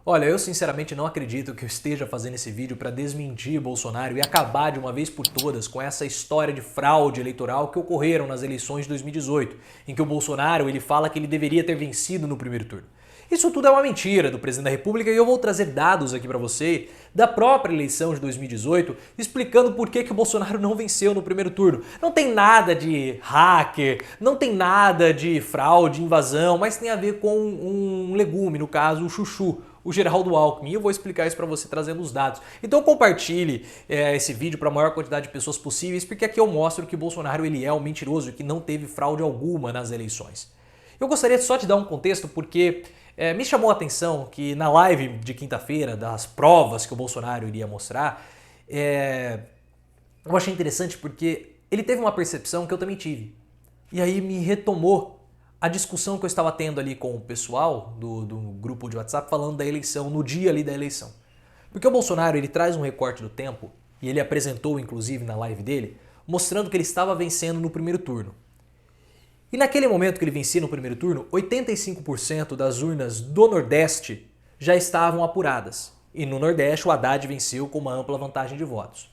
Olha, eu sinceramente não acredito que eu esteja fazendo esse vídeo para desmentir Bolsonaro e acabar de uma vez por todas com essa história de fraude eleitoral que ocorreram nas eleições de 2018, em que o Bolsonaro ele fala que ele deveria ter vencido no primeiro turno. Isso tudo é uma mentira do presidente da República e eu vou trazer dados aqui para você da própria eleição de 2018 explicando por que o Bolsonaro não venceu no primeiro turno. Não tem nada de hacker, não tem nada de fraude, invasão, mas tem a ver com um legume, no caso o chuchu, o Geraldo Alckmin, e eu vou explicar isso para você trazendo os dados. Então compartilhe esse vídeo para a maior quantidade de pessoas possíveis, porque aqui eu mostro que o Bolsonaro ele é um mentiroso e que não teve fraude alguma nas eleições. Eu gostaria só de dar um contexto porque me chamou a atenção que na live de quinta-feira, das provas que o Bolsonaro iria mostrar, eu achei interessante porque ele teve uma percepção que eu também tive. E aí me retomou a discussão que eu estava tendo ali com o pessoal do grupo de WhatsApp falando da eleição, no dia ali da eleição. Porque o Bolsonaro ele traz um recorte do tempo, e ele apresentou inclusive na live dele, mostrando que ele estava vencendo no primeiro turno. E naquele momento que ele vencia no primeiro turno, 85% das urnas do Nordeste já estavam apuradas. E no Nordeste o Haddad venceu com uma ampla vantagem de votos.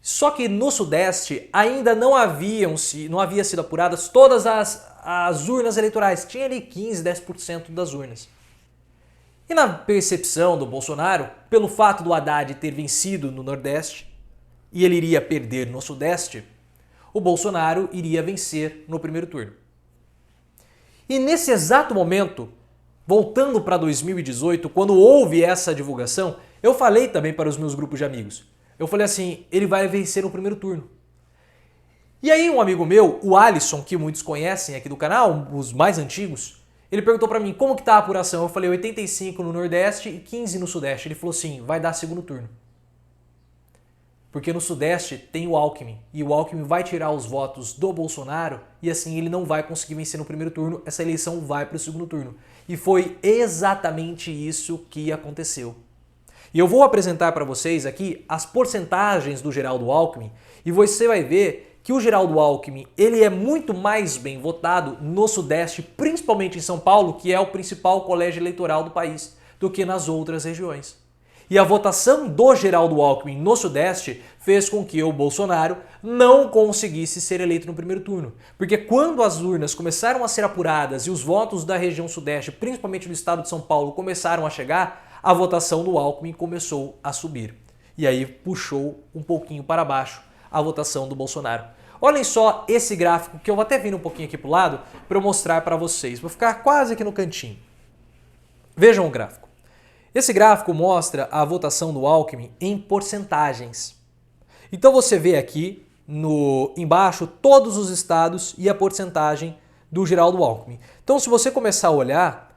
Só que no Sudeste ainda não havia sido apuradas todas as urnas eleitorais. Tinha ali 15, 10% das urnas. E na percepção do Bolsonaro, pelo fato do Haddad ter vencido no Nordeste e ele iria perder no Sudeste, o Bolsonaro iria vencer no primeiro turno. E nesse exato momento, voltando para 2018, quando houve essa divulgação, eu falei também para os meus grupos de amigos. Eu falei assim, ele vai vencer no primeiro turno. E aí um amigo meu, o Alisson, que muitos conhecem aqui do canal, os mais antigos, ele perguntou pra mim, como que tá a apuração? Eu falei 85 no Nordeste e 15 no Sudeste. Ele falou assim, vai dar segundo turno. Porque no Sudeste tem o Alckmin, e o Alckmin vai tirar os votos do Bolsonaro e assim ele não vai conseguir vencer no primeiro turno, essa eleição vai para o segundo turno. E foi exatamente isso que aconteceu. E eu vou apresentar para vocês aqui as porcentagens do Geraldo Alckmin e você vai ver que o Geraldo Alckmin ele é muito mais bem votado no Sudeste, principalmente em São Paulo, que é o principal colégio eleitoral do país, do que nas outras regiões. E a votação do Geraldo Alckmin no Sudeste fez com que o Bolsonaro não conseguisse ser eleito no primeiro turno. Porque quando as urnas começaram a ser apuradas e os votos da região Sudeste, principalmente do estado de São Paulo, começaram a chegar, a votação do Alckmin começou a subir. E aí puxou um pouquinho para baixo a votação do Bolsonaro. Olhem só esse gráfico, que eu vou até vir um pouquinho aqui para o lado para eu mostrar para vocês. Vou ficar quase aqui no cantinho. Vejam o gráfico. Esse gráfico mostra a votação do Alckmin em porcentagens. Então você vê aqui embaixo todos os estados e a porcentagem do Geraldo Alckmin. Então se você começar a olhar,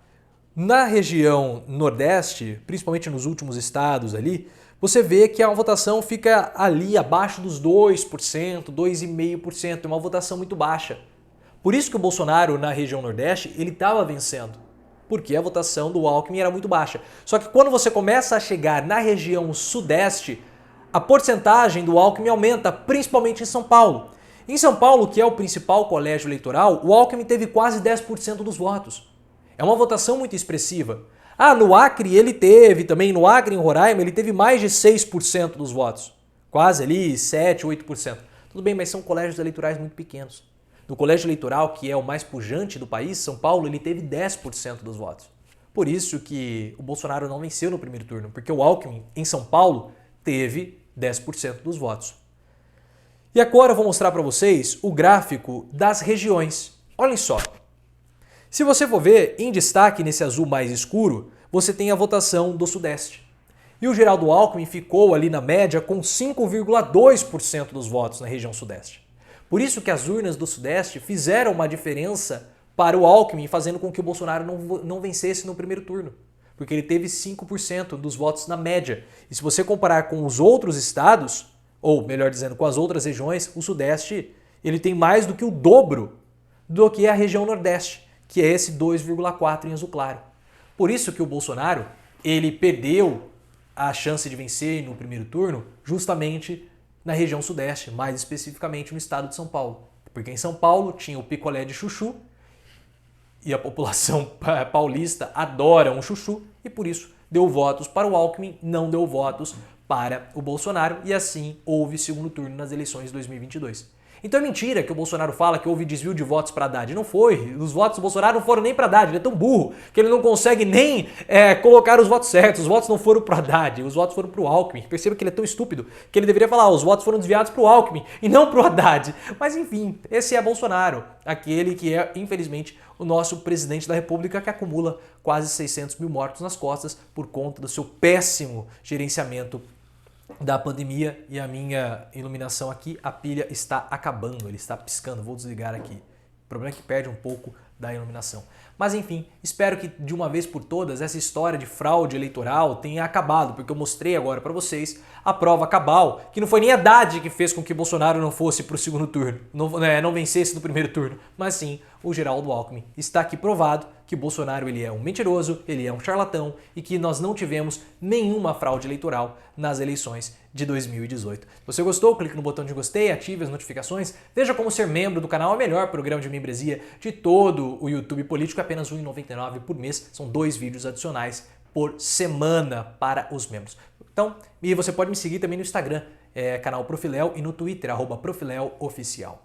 na região Nordeste, principalmente nos últimos estados ali, você vê que a votação fica ali abaixo dos 2%, 2,5%, é uma votação muito baixa. Por isso que o Bolsonaro na região Nordeste, ele estava vencendo, porque a votação do Alckmin era muito baixa. Só que quando você começa a chegar na região Sudeste, a porcentagem do Alckmin aumenta, principalmente em São Paulo. Em São Paulo, que é o principal colégio eleitoral, o Alckmin teve quase 10% dos votos. É uma votação muito expressiva. No Acre ele teve também, no Acre em Roraima, ele teve mais de 6% dos votos. Quase ali 7, 8%. Tudo bem, mas são colégios eleitorais muito pequenos. No colégio eleitoral, que é o mais pujante do país, São Paulo, ele teve 10% dos votos. Por isso que o Bolsonaro não venceu no primeiro turno, porque o Alckmin, em São Paulo, teve 10% dos votos. E agora eu vou mostrar para vocês o gráfico das regiões. Olhem só. Se você for ver, em destaque nesse azul mais escuro, você tem a votação do Sudeste. E o Geraldo Alckmin ficou ali na média com 5,2% dos votos na região Sudeste. Por isso que as urnas do Sudeste fizeram uma diferença para o Alckmin, fazendo com que o Bolsonaro não vencesse no primeiro turno. Porque ele teve 5% dos votos na média. E se você comparar com os outros estados, ou melhor dizendo, com as outras regiões, o Sudeste ele tem mais do que o dobro do que a região Nordeste, que é esse 2,4 em azul claro. Por isso que o Bolsonaro ele perdeu a chance de vencer no primeiro turno justamente na região Sudeste, mais especificamente no estado de São Paulo. Porque em São Paulo tinha o picolé de chuchu e a população paulista adora um chuchu e por isso deu votos para o Alckmin, não deu votos para o Bolsonaro, e assim houve segundo turno nas eleições de 2022. Então é mentira que o Bolsonaro fala que houve desvio de votos para Haddad. Não foi. Os votos do Bolsonaro não foram nem para Haddad. Ele é tão burro que ele não consegue nem colocar os votos certos. Os votos não foram para Haddad, os votos foram para o Alckmin. Perceba que ele é tão estúpido que ele deveria falar: os votos foram desviados para o Alckmin e não para o Haddad. Mas enfim, esse é Bolsonaro, aquele que é, infelizmente, o nosso presidente da República, que acumula quase 600 mil mortos nas costas por conta do seu péssimo gerenciamento da pandemia. E a minha iluminação aqui, a pilha está acabando, ele está piscando, vou desligar aqui. O problema é que perde um pouco da iluminação. Mas enfim, espero que de uma vez por todas essa história de fraude eleitoral tenha acabado, porque eu mostrei agora para vocês a prova cabal, que não foi nem a Haddad que fez com que Bolsonaro não fosse para o segundo turno, não vencesse no primeiro turno, mas sim o Geraldo Alckmin. Está aqui provado que Bolsonaro ele é um mentiroso, ele é um charlatão e que nós não tivemos nenhuma fraude eleitoral nas eleições de 2018. Se você gostou, clique no botão de gostei, ative as notificações, veja como ser membro do canal, é o melhor programa de membresia de todo o YouTube político, apenas R$ 1,99 por mês, são 2 vídeos adicionais por semana para os membros. Então, e você pode me seguir também no Instagram, canal Profiléu, e no Twitter, @ProfiléuOficial.